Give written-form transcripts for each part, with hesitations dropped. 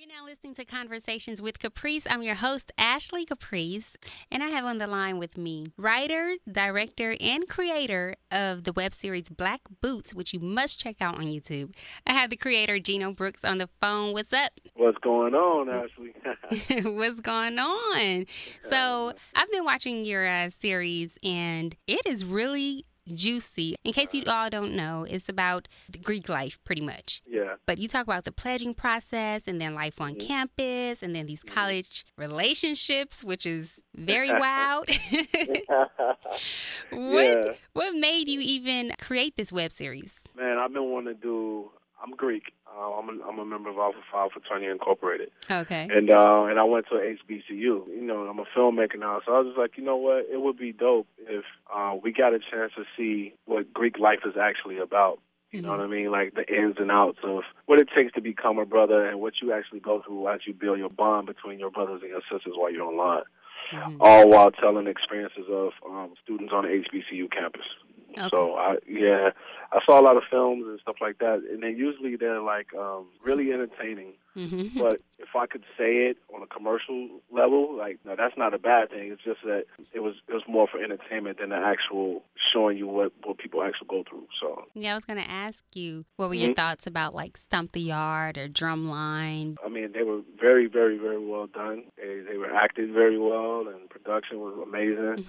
You're now listening to Conversations with Caprice. I'm your host, Ashley Caprice, and I have on the line with me writer, director, and creator of the web series Black Boots, which you must check out on YouTube. I have the creator, Gino Brooks, on the phone. What's up? What's going on, Ashley? What's going on? So I've been watching your series, and it is really juicy. In case you all don't know, it's about the Greek life, pretty much. Yeah. But you talk about the pledging process, and then life on campus, and then these college relationships, which is very wild. What made you even create this web series? Man, I've been wanting to do. I'm Greek. I'm a member of Alpha Phi Fraternity Incorporated. Okay. And I went to HBCU. You know, I'm a filmmaker now, so I was just like, you know what? It would be dope if we got a chance to see what Greek life is actually about. You know what I mean? Like the ins and outs of what it takes to become a brother and what you actually go through as you build your bond between your brothers and your sisters while you're online. All while telling experiences of students on the HBCU campus. Okay. So I saw a lot of films and stuff like that, and they're like really entertaining. But if I could say it on a commercial level, like, no, that's not a bad thing. It's just that it was more for entertainment than the actual showing you what people actually go through. So yeah, I was going to ask you, what were your thoughts about like Stump the Yard or Drumline? I mean, they were very, very, very well done. They were acted very well, and production was amazing.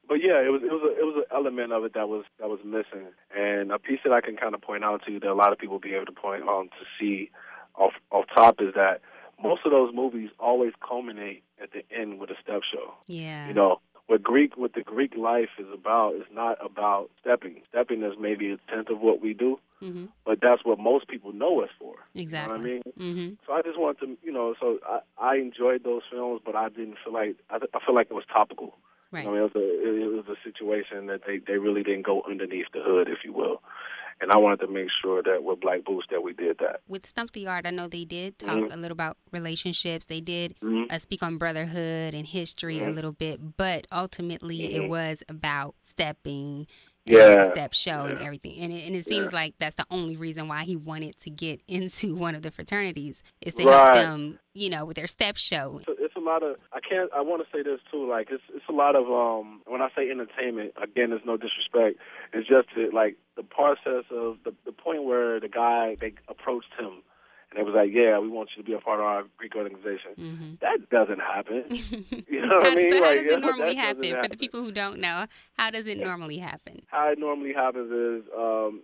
But yeah, it was an element of it that was missing, and a piece that I can kind of point out to you that a lot of people will be able to point on to see off top is that most of those movies always culminate at the end with a step show. Yeah. You know, what the Greek life is about is not about stepping. Stepping is maybe a tenth of what we do, but that's what most people know us for. Exactly. You know what I mean? So I just wanted to, so I enjoyed those films, but I didn't feel like, I feel like it was topical. Right. I mean, it was a situation that they really didn't go underneath the hood, if you will. And I wanted to make sure that with Black Boots that we did that. With Stump the Yard, I know they did talk a little about relationships. They did speak on brotherhood and history a little bit, but ultimately it was about stepping and the step show and everything. And it seems like that's the only reason why he wanted to get into one of the fraternities is to help them, with their step show. It's a lot of, I want to say this too, like it's a lot of, when I say entertainment, again, there's no disrespect. It's just like the process of the point where the guy, they approached him and it was like, yeah, we want you to be a part of our Greek organization. That doesn't happen. You know what I mean? So how like, does it normally happen? For the people who don't know, how does it normally happen? How it normally happens is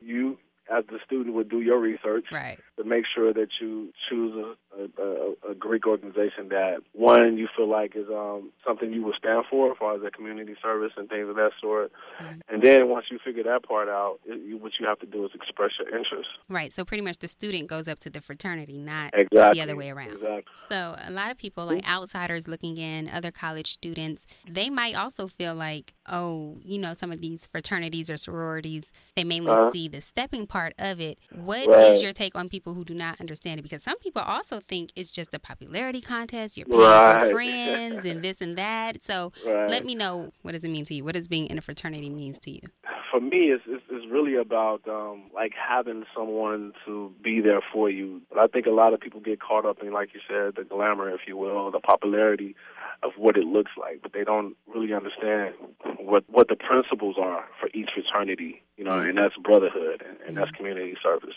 you, as the student, would do your research to make sure that you choose a Greek organization that, one, you feel like is something you will stand for as far as the community service and things of that sort. And then once you figure that part out, what you have to do is express your interest. Right. So pretty much the student goes up to the fraternity, not the other way around. Exactly. So a lot of people, like outsiders looking in, other college students, they might also feel like, oh, some of these fraternities or sororities, they mainly see the stepping part of it. What is your take on people who do not understand it? Because some people also think it's just a popularity contest. You're paying for friends and this and that. So let me know, what does it mean to you? What does being in a fraternity means to you? For me, it's really about like having someone to be there for you. But I think a lot of people get caught up in, like you said, the glamour, if you will, the popularity of what it looks like, but they don't really understand what the principles are for each fraternity, and that's brotherhood and that's community service.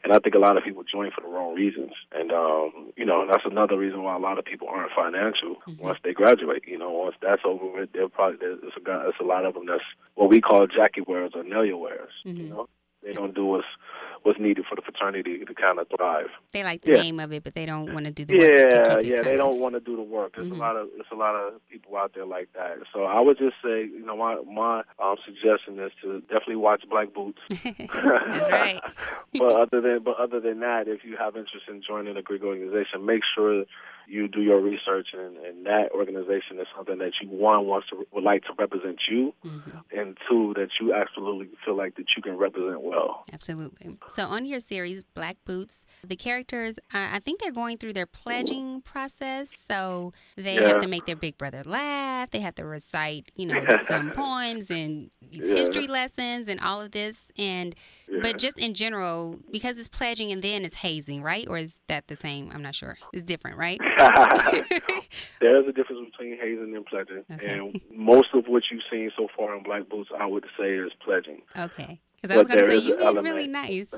And I think a lot of people join for the wrong reasons. And, that's another reason why a lot of people aren't financial once they graduate. Once that's over with, there's a lot of them that's what we call jacket wearers or nail wearers. They don't do what's needed for the fraternity to kind of thrive. They like the name of it, but they don't want to do the work. They don't want to do the work. There's a lot of people out there like that. So I would just say, my suggestion is to definitely watch Black Boots. That's right. But other than that, if you have interest in joining a Greek organization, make sure you do your research, and that organization is something that you, one, would like to represent you, and two, that you absolutely feel like that you can represent well. Absolutely. So on your series, Black Boots, the characters, I think they're going through their pledging process. So they have to make their big brother laugh. They have to recite, some poems and these history lessons and all of this. But just in general, because it's pledging and then it's hazing, right? Or is that the same? I'm not sure. It's different, right? There's a difference between hazing and pledging. Okay. And most of what you've seen so far in Black Boots, I would say, is pledging. Okay. Because I was going to say, you've been really nice.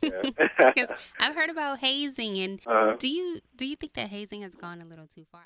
Because I've heard about hazing. And do you think that hazing has gone a little too far?